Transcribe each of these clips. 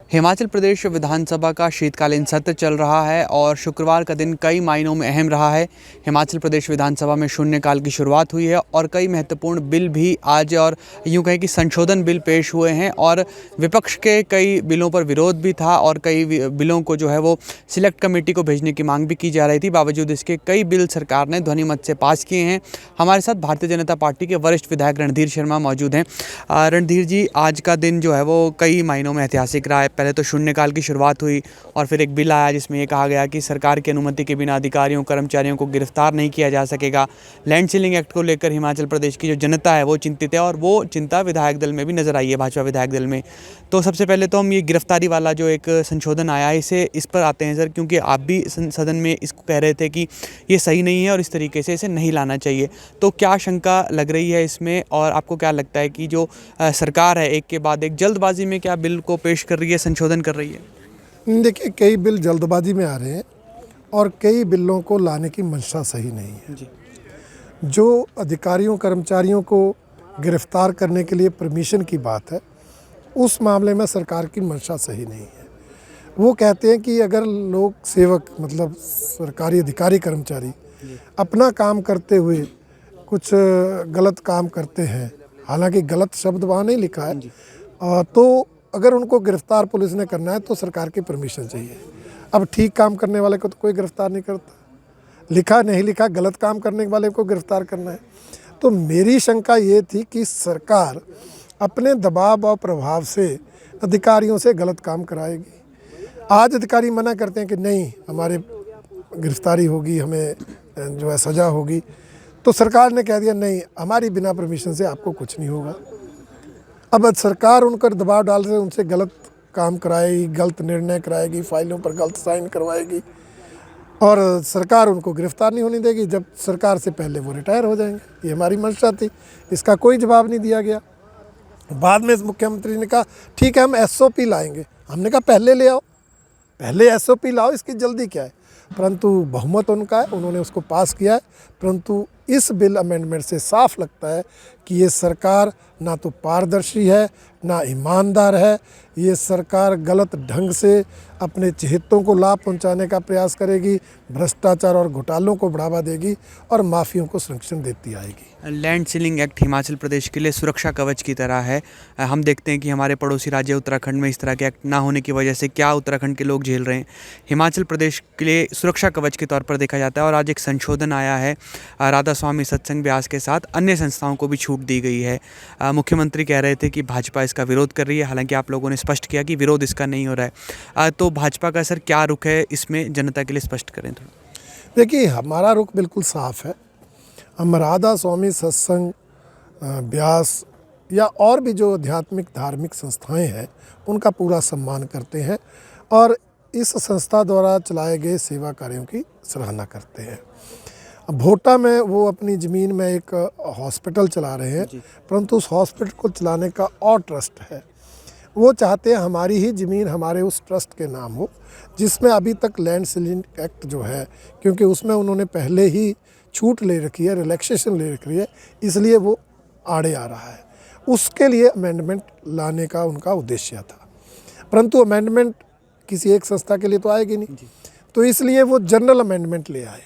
हिमाचल प्रदेश विधानसभा का शीतकालीन सत्र चल रहा है और शुक्रवार का दिन कई मायनों में अहम रहा है। हिमाचल प्रदेश विधानसभा में शून्यकाल की शुरुआत हुई है और कई महत्वपूर्ण बिल भी आज और यूँ कहें कि संशोधन बिल पेश हुए हैं और विपक्ष के कई बिलों पर विरोध भी था और कई बिलों को जो है वो सिलेक्ट कमेटी को भेजने की मांग भी की जा रही थी। बावजूद इसके कई बिल सरकार ने ध्वनिमत से पास किए हैं। हमारे साथ भारतीय जनता पार्टी के वरिष्ठ विधायक रणधीर शर्मा मौजूद हैं। रणधीर जी, आज का दिन जो है वो कई मायनों में ऐतिहासिक रहा है। पहले तो शून्यकाल की शुरुआत हुई और फिर एक बिल आया जिसमें ये कहा गया कि सरकार की अनुमति के बिना अधिकारियों कर्मचारियों को गिरफ्तार नहीं किया जा सकेगा। लैंड सीलिंग एक्ट को लेकर हिमाचल प्रदेश की जो जनता है वो चिंतित है और वो चिंता विधायक दल में भी नजर आई है, भाजपा विधायक दल में। तो सबसे पहले तो हम ये गिरफ्तारी वाला जो एक संशोधन आया है इस पर आते हैं सर, क्योंकि आप भी सदन में इसको कह रहे थे कि ये सही नहीं है और इस तरीके से इसे नहीं लाना चाहिए। तो क्या शंका लग रही है इसमें और आपको क्या लगता है कि जो सरकार है एक के बाद एक जल्दबाजी में क्या बिल को पेश कर रही है, संशोधन कर रही है? देखिए, कई बिल जल्दबाजी में आ रहे हैं और कई बिलों को लाने की मंशा सही नहीं है जी। जो अधिकारियों कर्मचारियों को गिरफ्तार करने के लिए परमिशन की बात है, उस मामले में सरकार की मंशा सही नहीं है। वो कहते हैं कि अगर लोग सेवक मतलब सरकारी अधिकारी कर्मचारी अपना काम करते हुए कुछ गलत काम करते हैं, हालांकि गलत शब्द वहाँ नहीं लिखा है, तो अगर उनको गिरफ्तार पुलिस ने करना है तो सरकार की परमिशन चाहिए। अब ठीक काम करने वाले को तो कोई गिरफ्तार नहीं करता, लिखा नहीं लिखा गलत काम करने वाले को गिरफ्तार करना है। तो मेरी शंका ये थी कि सरकार अपने दबाव और प्रभाव से अधिकारियों से गलत काम कराएगी। आज अधिकारी मना करते हैं कि नहीं, हमारे गिरफ्तारी होगी, हमें जो है सज़ा होगी, तो सरकार ने कह दिया नहीं, हमारी बिना परमिशन से आपको कुछ नहीं होगा। अब सरकार उन पर दबाव डाल रहे, उनसे गलत काम कराएगी, गलत निर्णय कराएगी, फाइलों पर गलत साइन करवाएगी और सरकार उनको गिरफ्तार नहीं होने देगी जब सरकार से पहले वो रिटायर हो जाएंगे। ये हमारी मंशा थी, इसका कोई जवाब नहीं दिया गया। बाद में मुख्यमंत्री ने कहा ठीक है, हम एसओपी लाएंगे। हमने कहा पहले ले आओ, पहले एसओपी लाओ, इसकी जल्दी क्या है। परंतु बहुमत उनका है, उन्होंने उसको पास किया है। परंतु इस बिल अमेंडमेंट से साफ लगता है कि ये सरकार ना तो पारदर्शी है ना ईमानदार है। ये सरकार गलत ढंग से अपने हितों को लाभ पहुंचाने का प्रयास करेगी, भ्रष्टाचार और घोटालों को बढ़ावा देगी और माफियों को संरक्षण देती आएगी। Land ceiling act Himachal Pradesh के लिए सुरक्षा कवच की तरह है। हम देखते हैं कि हमारे पड़ोसी राज्य उत्तराखंड में इस तरह के एक्ट ना होने की वजह से क्या उत्तराखंड के लोग झेल रहे हैं। हिमाचल प्रदेश के लिए सुरक्षा कवच के तौर पर देखा जाता है और आज एक संशोधन आया है। राधा स्वामी सत्संग व्यास के साथ अन्य संस्थाओं को भी छूट दी गई है। मुख्यमंत्री कह रहे थे कि भाजपा इसका विरोध कर रही है, हालांकि आप लोगों ने स्पष्ट किया कि विरोध इसका नहीं हो रहा है। तो भाजपा का सर क्या रुख है इसमें, जनता के लिए स्पष्ट करें थोड़ा। देखिए, हमारा रुख बिल्कुल साफ है। हम राधा स्वामी सत्संग व्यास या और भी जो आध्यात्मिक धार्मिक संस्थाएं हैं उनका पूरा सम्मान करते हैं और इस संस्था द्वारा चलाए गए सेवा कार्यों की सराहना करते हैं। भोटा में वो अपनी ज़मीन में एक हॉस्पिटल चला रहे हैं, परंतु उस हॉस्पिटल को चलाने का और ट्रस्ट है। वो चाहते हैं हमारी ही ज़मीन हमारे उस ट्रस्ट के नाम हो, जिसमें अभी तक लैंड सीलिंग एक्ट जो है, क्योंकि उसमें उन्होंने पहले ही छूट ले रखी है, रिलैक्सेशन ले रखी है, इसलिए वो आड़े आ रहा है। उसके लिए अमेंडमेंट लाने का उनका उद्देश्य था, परंतु अमेंडमेंट किसी एक संस्था के लिए तो आएगी नहीं, तो इसलिए वो जनरल अमेंडमेंट ले आए।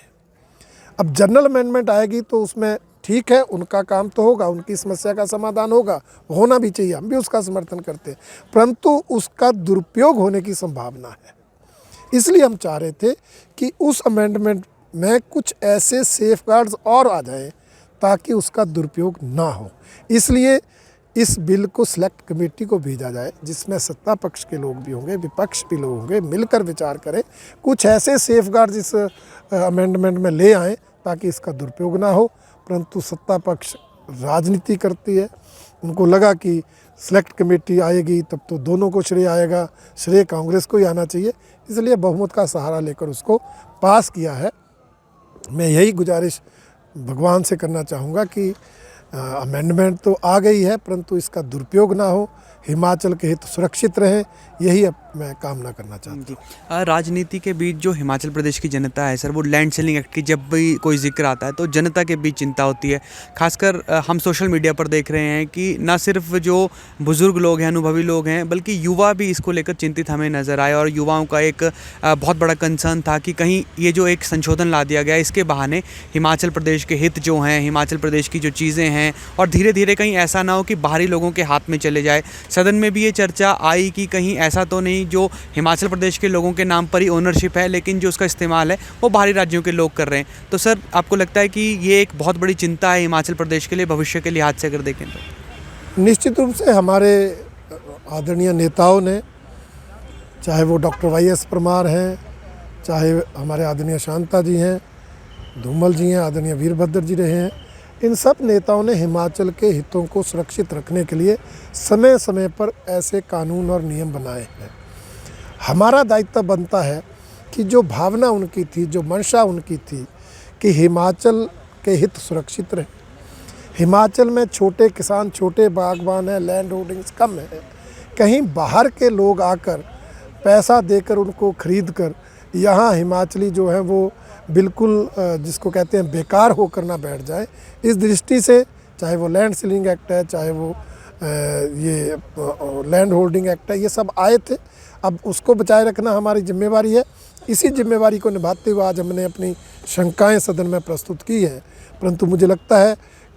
अब जनरल अमेंडमेंट आएगी तो उसमें ठीक है, उनका काम तो होगा, उनकी समस्या का समाधान होगा, होना भी चाहिए, हम भी उसका समर्थन करते हैं, परंतु उसका दुरुपयोग होने की संभावना है। इसलिए हम चाह रहे थे कि उस अमेंडमेंट में कुछ ऐसे सेफगार्ड्स और आ जाएं ताकि उसका दुरुपयोग ना हो। इसलिए इस बिल को सिलेक्ट कमेटी को भेजा जाए, जिसमें सत्ता पक्ष के लोग भी होंगे, विपक्ष भी लोग होंगे, मिलकर विचार करें, कुछ ऐसे सेफगार्ड्स इस अमेंडमेंट में ले आएँ ताकि इसका दुरुपयोग ना हो। परंतु सत्ता पक्ष राजनीति करती है, उनको लगा कि सिलेक्ट कमेटी आएगी तब तो दोनों को श्रेय आएगा, श्रेय कांग्रेस को ही आना चाहिए, इसलिए बहुमत का सहारा लेकर उसको पास किया है। मैं यही गुजारिश भगवान से करना चाहूँगा कि अमेंडमेंट तो आ गई है, परंतु इसका दुरुपयोग ना हो, हिमाचल के हित सुरक्षित रहें, यही मैं कामना करना चाहता हूँ। जी। राजनीति के बीच जो हिमाचल प्रदेश की जनता है सर, वो लैंड सेलिंग एक्ट की जब भी कोई जिक्र आता है तो जनता के बीच चिंता होती है। खासकर हम सोशल मीडिया पर देख रहे हैं कि न सिर्फ जो बुजुर्ग लोग हैं, अनुभवी लोग हैं, बल्कि युवा भी इसको लेकर चिंतित हमें नज़र आए। और युवाओं का एक बहुत बड़ा कंसर्न था कि कहीं ये जो एक संशोधन ला दिया गया, इसके बहाने हिमाचल प्रदेश के हित जो हैं, हिमाचल प्रदेश की जो चीज़ें हैं, और धीरे धीरे कहीं ऐसा ना हो कि बाहरी लोगों के हाथ में चले जाए। सदन में भी ये चर्चा आई कि कहीं ऐसा तो नहीं जो हिमाचल प्रदेश के लोगों के नाम पर ही ओनरशिप है, लेकिन जो उसका इस्तेमाल है वो बाहरी राज्यों के लोग कर रहे हैं। तो सर, आपको लगता है कि ये एक बहुत बड़ी चिंता है हिमाचल प्रदेश के लिए भविष्य के लिहाज से अगर देखें तो? निश्चित रूप से हमारे आदरणीय नेताओं ने, चाहे वो डॉक्टर YS परमार हैं, चाहे हमारे आदरणीय शांता जी हैं, धूमल जी हैं, आदरणीय वीरभद्र जी रहे हैं, इन सब नेताओं ने हिमाचल के हितों को सुरक्षित रखने के लिए समय समय पर ऐसे कानून और नियम बनाए हैं। हमारा दायित्व बनता है कि जो भावना उनकी थी, जो मंशा उनकी थी कि हिमाचल के हित सुरक्षित रहे, हिमाचल में छोटे किसान, छोटे बागवान हैं, लैंड होल्डिंग्स कम है, कहीं बाहर के लोग आकर पैसा देकर उनको खरीद कर यहाँ हिमाचली जो है वो बिल्कुल जिसको कहते हैं बेकार होकर ना बैठ जाए, इस दृष्टि से चाहे वो लैंड सीलिंग एक्ट है, चाहे वो ये लैंड होल्डिंग एक्ट है, ये सब आए थे। अब उसको बचाए रखना हमारी जिम्मेवारी है। इसी जिम्मेवारी को निभाते हुए आज हमने अपनी शंकाएं सदन में प्रस्तुत की हैं। परंतु मुझे लगता है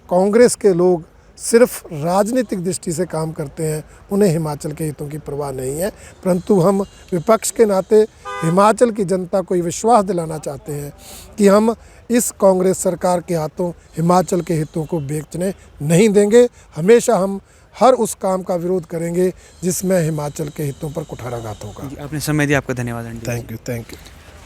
कांग्रेस के लोग सिर्फ राजनीतिक दृष्टि से काम करते हैं, उन्हें हिमाचल के हितों की परवाह नहीं है। परंतु हम विपक्ष के नाते हिमाचल की जनता को ये विश्वास दिलाना चाहते हैं कि हम इस कांग्रेस सरकार के हाथों हिमाचल के हितों को बेचने नहीं देंगे। हमेशा हम हर उस काम का विरोध करेंगे जिसमें हिमाचल के हितों पर कुठाराघात होगा। जी, आपने समय दिया, आपका धन्यवाद रणधीर जी। Thank you.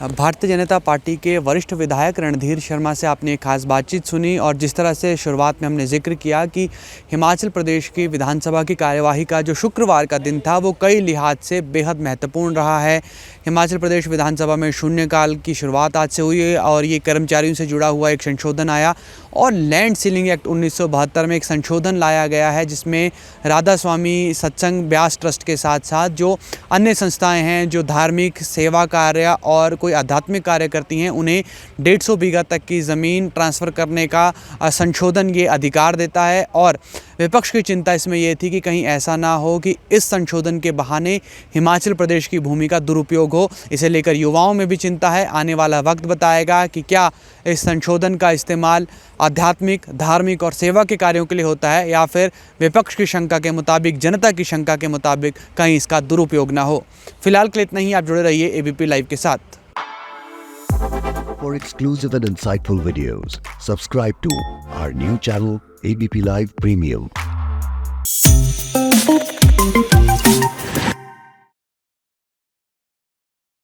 Bharatiya Janata party के वरिष्ठ विधायक रणधीर शर्मा से आपने एक खास बातचीत सुनी, और जिस तरह से शुरुआत में हमने जिक्र किया कि हिमाचल प्रदेश की विधानसभा की कार्यवाही का जो शुक्रवार का दिन था वो कई लिहाज से बेहद महत्वपूर्ण रहा है। हिमाचल प्रदेश विधानसभा में शून्यकाल की शुरुआत आज से हुई है, और ये कर्मचारियों से जुड़ा हुआ एक संशोधन आया, और लैंड सीलिंग एक्ट 1972 में एक संशोधन लाया गया है जिसमें राधा स्वामी सत्संग ब्यास ट्रस्ट के साथ साथ जो अन्य संस्थाएं हैं जो धार्मिक सेवा कार्य और कोई आध्यात्मिक कार्य करती हैं, उन्हें 150 बीघा तक की ज़मीन ट्रांसफ़र करने का संशोधन ये अधिकार देता है। और विपक्ष की चिंता इसमें यह थी कि कहीं ऐसा ना हो कि इस संशोधन के बहाने हिमाचल प्रदेश की भूमि का दुरुपयोग हो। इसे लेकर युवाओं में भी चिंता है। आने वाला वक्त बताएगा कि क्या इस संशोधन का इस्तेमाल आध्यात्मिक, धार्मिक और सेवा के कार्यों के लिए होता है, या फिर विपक्ष की शंका के मुताबिक, जनता की शंका के मुताबिक कहीं इसका दुरुपयोग ना हो। फिलहाल के लिए इतना ही। आप जुड़े रहिए ABP लाइव के साथ। For exclusive and insightful videos, subscribe to our new channel ABP Live Premium.